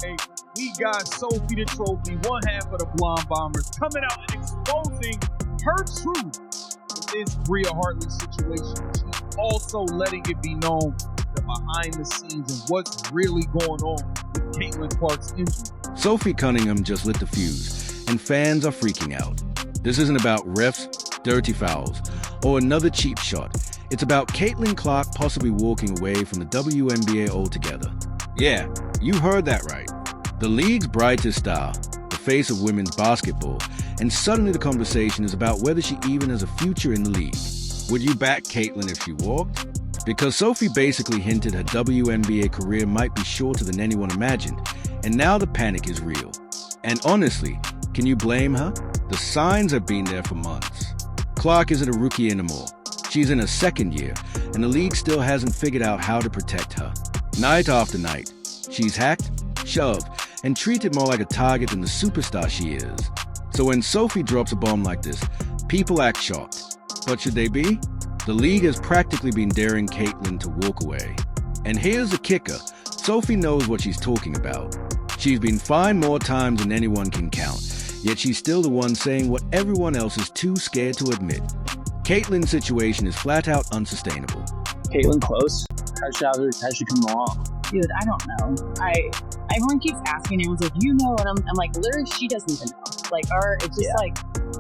Hey, we got Sophie the Trophy, one half of the Blonde Bombers, coming out and exposing her truth with this Bria Hartley situation. She's also letting it be known the behind the scenes and what's really going on with Caitlin Clark's injury. Sophie Cunningham just lit the fuse, and fans are freaking out. This isn't about refs, dirty fouls, or another cheap shot. It's about Caitlin Clark possibly walking away from the WNBA altogether. Yeah, you heard that right. The league's brightest star, the face of women's basketball, and suddenly the conversation is about whether she even has a future in the league. Would you back Caitlin if she walked? Because Sophie basically hinted her WNBA career might be shorter than anyone imagined, and now the panic is real. And honestly, can you blame her? The signs have been there for months. Clark isn't a rookie anymore. She's in her second year, and the league still hasn't figured out how to protect her. Night after night, she's hacked, shoved, and treated more like a target than the superstar she is. So when Sophie drops a bomb like this, people act shocked. But should they be? The league has practically been daring Caitlin to walk away. And here's the kicker. Sophie knows what she's talking about. She's been fined more times than anyone can count, yet she's still the one saying what everyone else is too scared to admit. Caitlin's situation is flat out unsustainable. Caitlin close? How's she come along? Dude, I don't know. Everyone keeps asking, everyone's like, you know, and I'm like, literally, she doesn't even know. Like, it's just like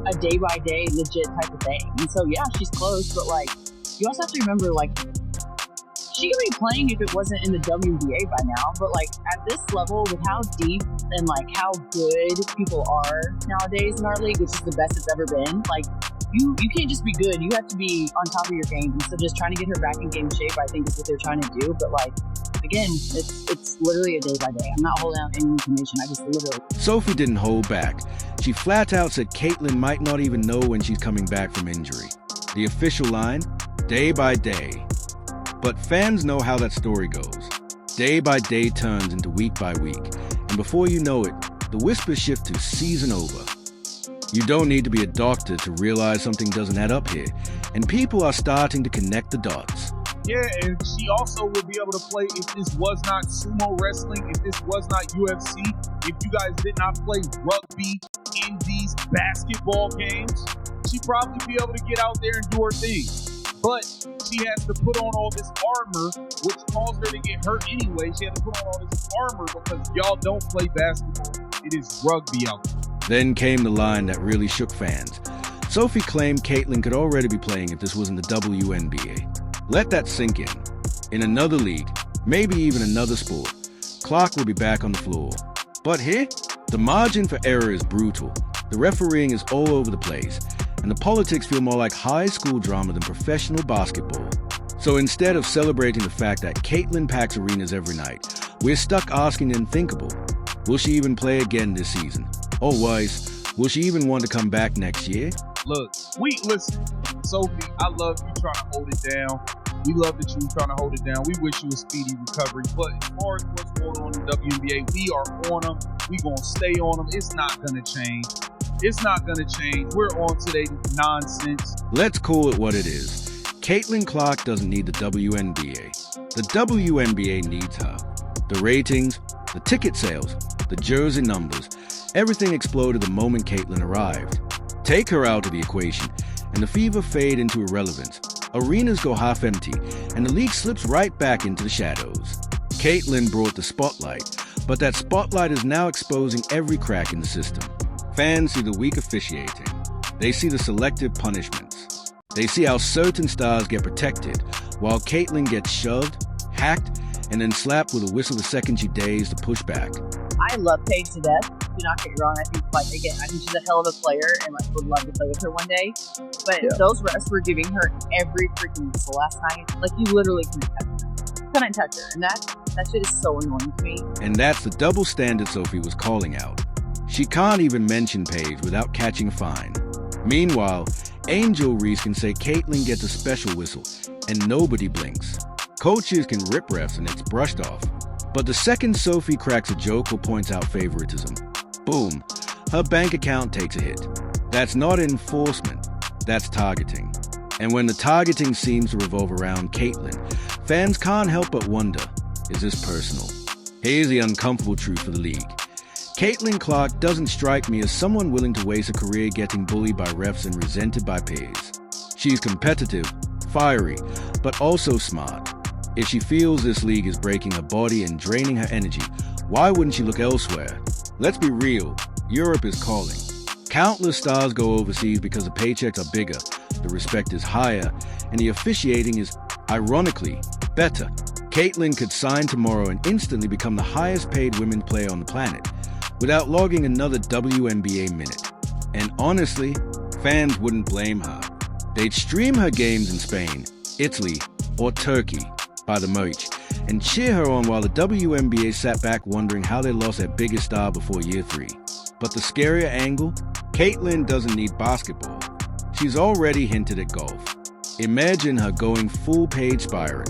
a day by day legit type of thing. And so, yeah, she's close, but like, you also have to remember, like, she could be playing if it wasn't in the WNBA by now, but like at this level, with how deep and like how good people are nowadays in our league, which is the best it's ever been, like you can't just be good, you have to be on top of your game. And so just trying to get her back in game shape, I think, is what they're trying to do. But like, again, it's literally a day by day. I'm not holding out any information. I just literally... Sophie didn't hold back. She flat out said Caitlin might not even know when she's coming back from injury. The official line, day by day. But fans know how that story goes. Day by day turns into week by week. And before you know it, the whispers shift to season over. You don't need to be a doctor to realize something doesn't add up here. And people are starting to connect the dots. Yeah, and she also would be able to play if this was not sumo wrestling, if this was not UFC, if you guys did not play rugby in these basketball games, she'd probably be able to get out there and do her thing. But she has to put on all this armor, which caused her to get hurt anyway. She had to put on all this armor because y'all don't play basketball. It is rugby out there. Then came the line that really shook fans. Sophie claimed Caitlin could already be playing if this wasn't the WNBA. Let that sink in. In another league, maybe even another sport, Clark will be back on the floor. But here, the margin for error is brutal. The refereeing is all over the place, and the politics feel more like high school drama than professional basketball. So instead of celebrating the fact that Caitlin packs arenas every night, we're stuck asking the unthinkable. Will she even play again this season? Or worse, will she even want to come back next year? Look, listen, Sophie, I love you trying to hold it down. We love that you trying to hold it down. We wish you a speedy recovery. But as far as what's going on in the WNBA, we are on them. We going to stay on them. It's not going to change. It's not going to change. We're on today nonsense. Let's call it what it is. Caitlin Clark doesn't need the WNBA. The WNBA needs her. The ratings, the ticket sales, the jersey numbers, everything exploded the moment Caitlin arrived. Take her out of the equation, and the fever fade into irrelevance. Arenas go half empty, and the league slips right back into the shadows. Caitlin brought the spotlight, but that spotlight is now exposing every crack in the system. Fans see the weak officiating. They see the selective punishments. They see how certain stars get protected, while Caitlin gets shoved, hacked, and then slapped with a whistle the second she dares to push back. I love Paige to death. Do not get me wrong. I think she's a hell of a player and would love to play with her one day. But those refs were giving her every freaking whistle last night. Like, you literally couldn't touch her. And that shit is so annoying to me. And that's the double standard Sophie was calling out. She can't even mention Paige without catching a fine. Meanwhile, Angel Reese can say Caitlin gets a special whistle, and nobody blinks. Coaches can rip refs and it's brushed off. But the second Sophie cracks a joke or points out favoritism, boom, her bank account takes a hit. That's not enforcement, that's targeting. And when the targeting seems to revolve around Caitlin, fans can't help but wonder, is this personal? Here's the uncomfortable truth for the league. Caitlin Clark doesn't strike me as someone willing to waste a career getting bullied by refs and resented by peers. She's competitive, fiery, but also smart. If she feels this league is breaking her body and draining her energy, why wouldn't she look elsewhere? Let's be real, Europe is calling. Countless stars go overseas because the paychecks are bigger, the respect is higher, and the officiating is, ironically, better. Caitlin could sign tomorrow and instantly become the highest paid women's player on the planet, without logging another WNBA minute. And honestly, fans wouldn't blame her. They'd stream her games in Spain, Italy, or Turkey by the merch, and cheer her on while the WNBA sat back wondering how they lost their biggest star before year 3. But the scarier angle? Caitlin doesn't need basketball. She's already hinted at golf. Imagine her going full page Byron.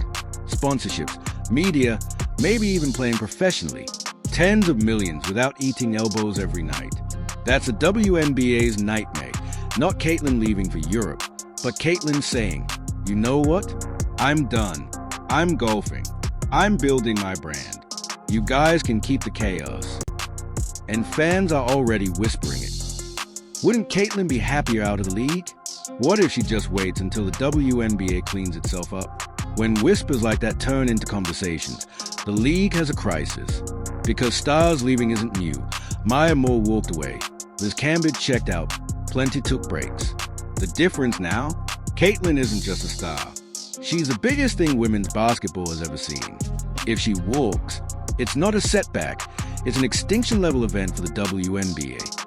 Sponsorships, media, maybe even playing professionally. Tens of millions without eating elbows every night. That's the WNBA's nightmare. Not Caitlin leaving for Europe, but Caitlin saying, you know what? I'm done. I'm golfing. I'm building my brand. You guys can keep the chaos. And fans are already whispering it. Wouldn't Caitlin be happier out of the league? What if she just waits until the WNBA cleans itself up? When whispers like that turn into conversations, the league has a crisis. Because stars leaving isn't new. Maya Moore walked away. Liz Cambridge checked out. Plenty took breaks. The difference now? Caitlin isn't just a star. She's the biggest thing women's basketball has ever seen. If she walks, it's not a setback. It's an extinction-level event for the WNBA.